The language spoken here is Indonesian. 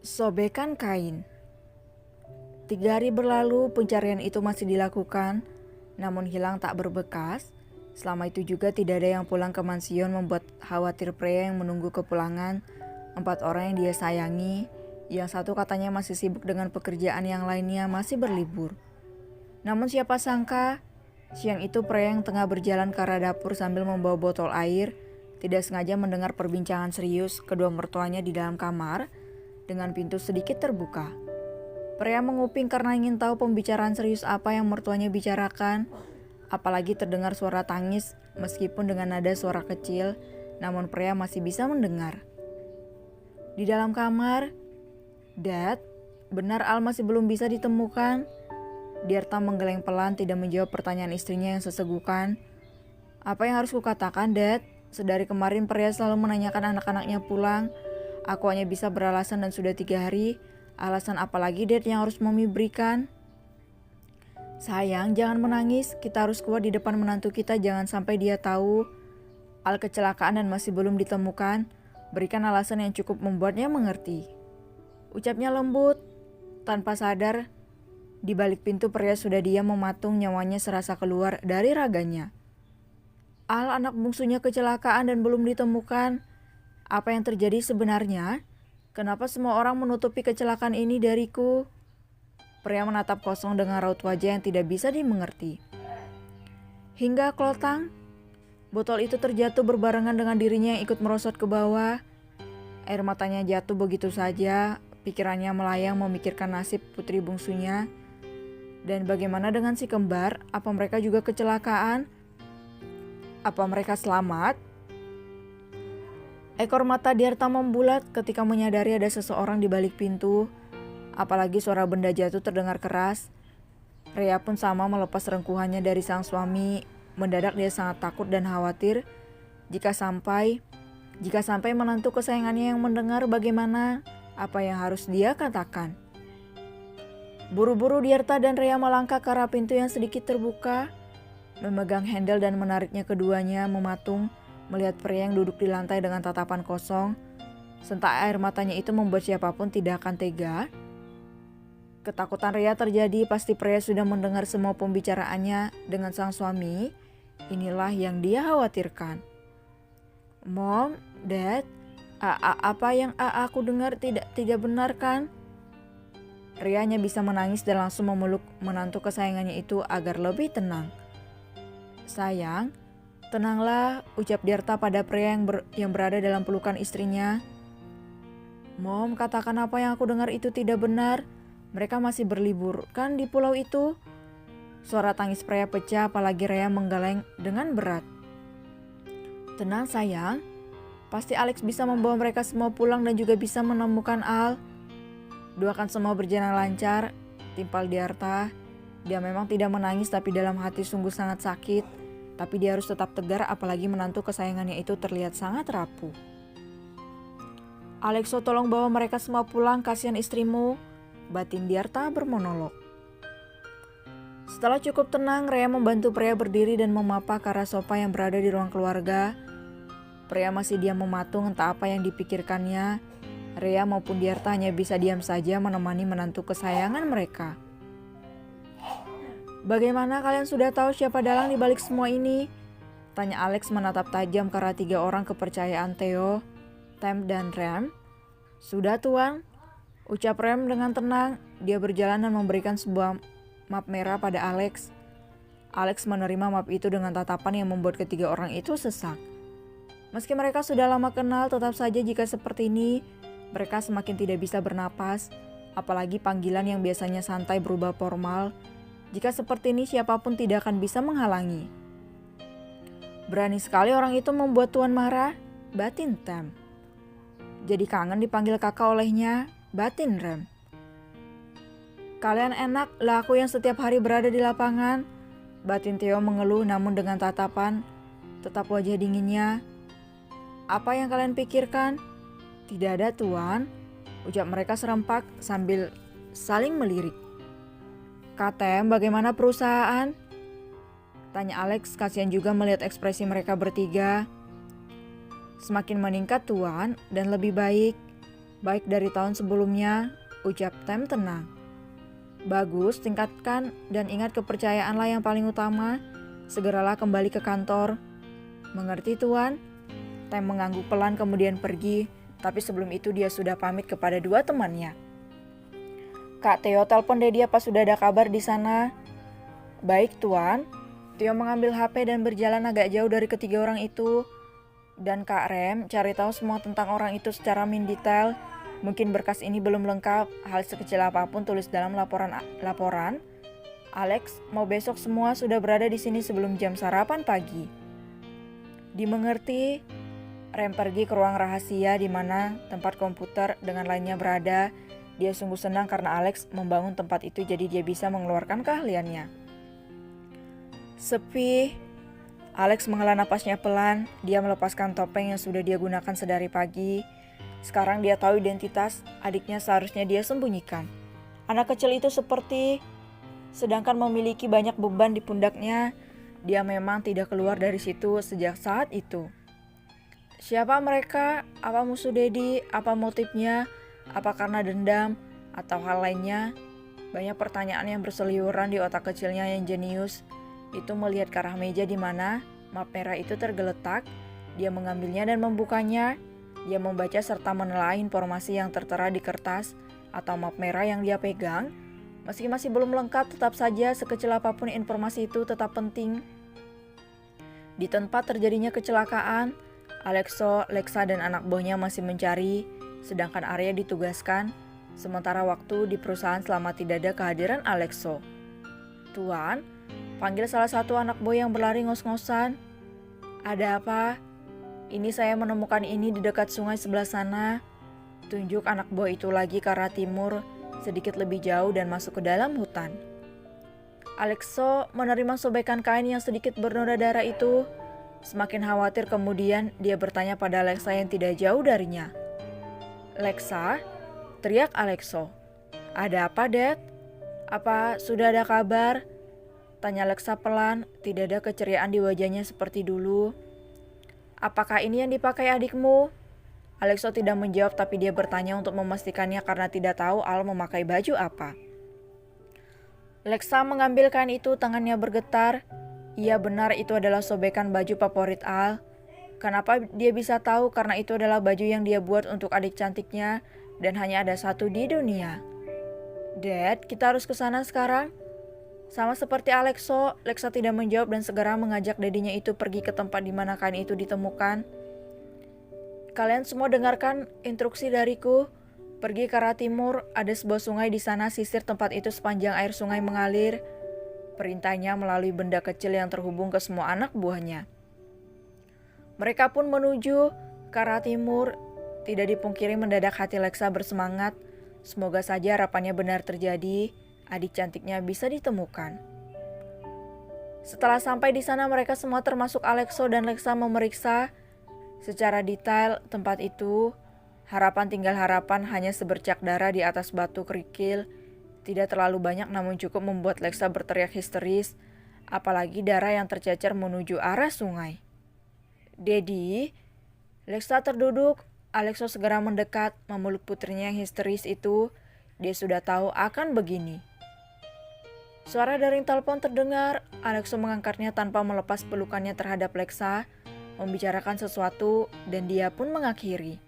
Sobekan kain. 3 hari berlalu, pencarian itu masih dilakukan, namun hilang tak berbekas. Selama itu juga tidak ada yang pulang ke mansion, membuat khawatir pria yang menunggu kepulangan 4 orang yang dia sayangi. Yang satu katanya masih sibuk dengan pekerjaan, yang lainnya masih berlibur. Namun siapa sangka, siang itu pria yang tengah berjalan ke arah dapur sambil membawa botol air, tidak sengaja mendengar perbincangan serius kedua mertuanya di dalam kamar dengan pintu sedikit terbuka. Pria menguping karena ingin tahu pembicaraan serius apa yang mertuanya bicarakan. Apalagi terdengar suara tangis meskipun dengan nada suara kecil, namun pria masih bisa mendengar. Di dalam kamar, "Dad, benar Al masih belum bisa ditemukan?" Diarta menggeleng pelan, tidak menjawab pertanyaan istrinya yang sesegukan. "Apa yang harus kukatakan, Dad? Sedari kemarin pria selalu menanyakan anak-anaknya pulang. Aku hanya bisa beralasan dan sudah 3 hari. Alasan apa lagi, Dad, yang harus Mami berikan?" "Sayang, jangan menangis. Kita harus kuat di depan menantu kita. Jangan sampai dia tahu Al kecelakaan dan masih belum ditemukan. Berikan alasan yang cukup membuatnya mengerti," ucapnya lembut. Tanpa sadar, di balik pintu pria sudah diam mematung, nyawanya serasa keluar dari raganya. "Al, anak bungsunya kecelakaan dan belum ditemukan. Apa yang terjadi sebenarnya? Kenapa semua orang menutupi kecelakaan ini dariku?" Pria menatap kosong dengan raut wajah yang tidak bisa dimengerti. Hingga klotang, botol itu terjatuh berbarengan dengan dirinya yang ikut merosot ke bawah. Air matanya jatuh begitu saja. Pikirannya melayang memikirkan nasib putri bungsunya. Dan bagaimana dengan si kembar? Apa mereka juga kecelakaan? Apa mereka selamat? Ekor mata Diarta membulat ketika menyadari ada seseorang di balik pintu. Apalagi suara benda jatuh terdengar keras. Rea pun sama melepas rengkuhannya dari sang suami. Mendadak dia sangat takut dan khawatir jika sampai menantu kesayangannya yang mendengar, bagaimana? Apa yang harus dia katakan? Buru-buru Diarta dan Rea melangkah ke arah pintu yang sedikit terbuka, memegang handle dan menariknya. Keduanya mematung melihat pria yang duduk di lantai dengan tatapan kosong. Sentak air matanya itu membuat siapapun tidak akan tega. Ketakutan Rea terjadi, pasti pria sudah mendengar semua pembicaraannya dengan sang suami. Inilah yang dia khawatirkan. "Mom, Dad, apa yang aku dengar tidak benar kan?" Rea hanya bisa menangis dan langsung memeluk menantu kesayangannya itu agar lebih tenang. "Sayang, tenanglah," ucap Diarta pada pria yang berada dalam pelukan istrinya. "Mom, katakan apa yang aku dengar itu tidak benar. Mereka masih berlibur kan di pulau itu?" Suara tangis pria pecah, apalagi Rea menggeleng dengan berat. "Tenang sayang, pasti Alex bisa membawa mereka semua pulang dan juga bisa menemukan Al. Doakan semua berjalan lancar," timpal Diarta. Dia memang tidak menangis, tapi dalam hati sungguh sangat sakit. Tapi dia harus tetap tegar, apalagi menantu kesayangannya itu terlihat sangat rapuh. "Alexo, tolong bawa mereka semua pulang, kasihan istrimu," batin Diarta bermonolog. Setelah cukup tenang, Rea membantu pria berdiri dan memapah ke arah sofa yang berada di ruang keluarga. Pria masih diam mematung, entah apa yang dipikirkannya. Rea maupun Diarta hanya bisa diam saja menemani menantu kesayangan mereka. "Bagaimana kalian sudah tahu siapa dalang di balik semua ini?" tanya Alex menatap tajam ke arah 3 orang kepercayaan Theo, Tem, dan Rem. "Sudah tuan," ucap Rem dengan tenang. Dia berjalan dan memberikan sebuah map merah pada Alex. Alex menerima map itu dengan tatapan yang membuat ketiga orang itu sesak. Meski mereka sudah lama kenal, tetap saja jika seperti ini, mereka semakin tidak bisa bernapas. Apalagi panggilan yang biasanya santai berubah formal. Jika seperti ini, siapapun tidak akan bisa menghalangi. "Berani sekali orang itu membuat tuan marah," batin Tem. "Jadi kangen dipanggil kakak olehnya," batin Rem. "Kalian enak, lah aku yang setiap hari berada di lapangan," batin Theo mengeluh, namun dengan tatapan tetap wajah dinginnya. Apa yang kalian pikirkan? Tidak ada, Tuan, ucap mereka serempak sambil saling melirik. Katem, bagaimana perusahaan? Tanya Alex, kasihan juga melihat ekspresi mereka bertiga. Semakin meningkat, Tuan, dan lebih baik. Baik dari tahun sebelumnya, ucap Tem tenang. Bagus, tingkatkan dan ingat kepercayaanlah yang paling utama. Segeralah kembali ke kantor. Mengerti, Tuan? Tem mengangguk pelan kemudian pergi, tapi sebelum itu dia sudah pamit kepada dua temannya. Kak Theo, telepon Dedi apa sudah ada kabar di sana? Baik, Tuan. Theo mengambil HP dan berjalan agak jauh dari ketiga orang itu. Dan Kak Rem cari tahu semua tentang orang itu secara detail. Mungkin berkas ini belum lengkap, hal sekecil apapun tulis dalam laporan. Alex, mau besok semua sudah berada di sini sebelum jam sarapan pagi. Dimengerti. Rem pergi ke ruang rahasia di mana tempat komputer dengan lainnya berada. Dia sungguh senang karena Alex membangun tempat itu jadi dia bisa mengeluarkan keahliannya. Sepi. Alex menghela napasnya pelan. Dia melepaskan topeng yang sudah dia gunakan sedari pagi. Sekarang dia tahu identitas adiknya seharusnya dia sembunyikan. Anak kecil itu sedangkan memiliki banyak beban di pundaknya. Dia memang tidak keluar dari situ sejak saat itu. Siapa mereka? Apa musuh Dedi? Apa motifnya? Apa karena dendam? Atau hal lainnya? Banyak pertanyaan yang berseliweran di otak kecilnya yang jenius. Itu melihat ke arah meja di mana map merah itu tergeletak. Dia mengambilnya dan membukanya. Dia membaca serta menelaah informasi yang tertera di kertas atau map merah yang dia pegang. Meski masih belum lengkap, tetap saja sekecil apapun informasi itu tetap penting. Di tempat terjadinya kecelakaan, Alexo, Lexa dan anak buahnya masih mencari, sedangkan Arya ditugaskan sementara waktu di perusahaan selama tidak ada kehadiran Alexo. Tuan, panggil salah satu anak buah yang berlari ngos-ngosan. Ada apa? Ini saya menemukan ini di dekat sungai sebelah sana. Tunjuk anak buah itu lagi ke arah timur, sedikit lebih jauh dan masuk ke dalam hutan. Alexo menerima sobekan kain yang sedikit bernoda darah itu. Semakin khawatir kemudian dia bertanya pada Lexa yang tidak jauh darinya. Lexa? Teriak Alexo. Ada apa, Dad? Apa sudah ada kabar? Tanya Lexa pelan, tidak ada keceriaan di wajahnya seperti dulu. Apakah ini yang dipakai adikmu? Alexo tidak menjawab tapi dia bertanya untuk memastikannya karena tidak tahu Al memakai baju apa. Lexa mengambil kain itu, tangannya bergetar. Iya benar, itu adalah sobekan baju favorit Al. Kenapa dia bisa tahu? Karena itu adalah baju yang dia buat untuk adik cantiknya dan hanya ada satu di dunia. Dad, kita harus ke sana sekarang. Sama seperti Alexo, Lexa tidak menjawab dan segera mengajak dedinya itu pergi ke tempat di mana kain itu ditemukan. Kalian semua dengarkan instruksi dariku. Pergi ke arah timur, ada sebuah sungai di sana, sisir tempat itu sepanjang air sungai mengalir. Perintahnya melalui benda kecil yang terhubung ke semua anak buahnya. Mereka pun menuju ke arah timur. Tidak dipungkiri mendadak hati Lexa bersemangat. Semoga saja harapannya benar terjadi. Adik cantiknya bisa ditemukan. Setelah sampai di sana, mereka semua termasuk Alexo dan Lexa memeriksa secara detail tempat itu. Harapan tinggal harapan, hanya sebercak darah di atas batu kerikil. Tidak terlalu banyak namun cukup membuat Lexa berteriak histeris. Apalagi darah yang tercecer menuju arah sungai. Dedi, Lexa terduduk. Alexo segera mendekat, memeluk putrinya yang histeris itu. Dia sudah tahu akan begini. Suara dering telepon terdengar. Alexo mengangkatnya tanpa melepas pelukannya terhadap Lexa, membicarakan sesuatu dan dia pun mengakhiri.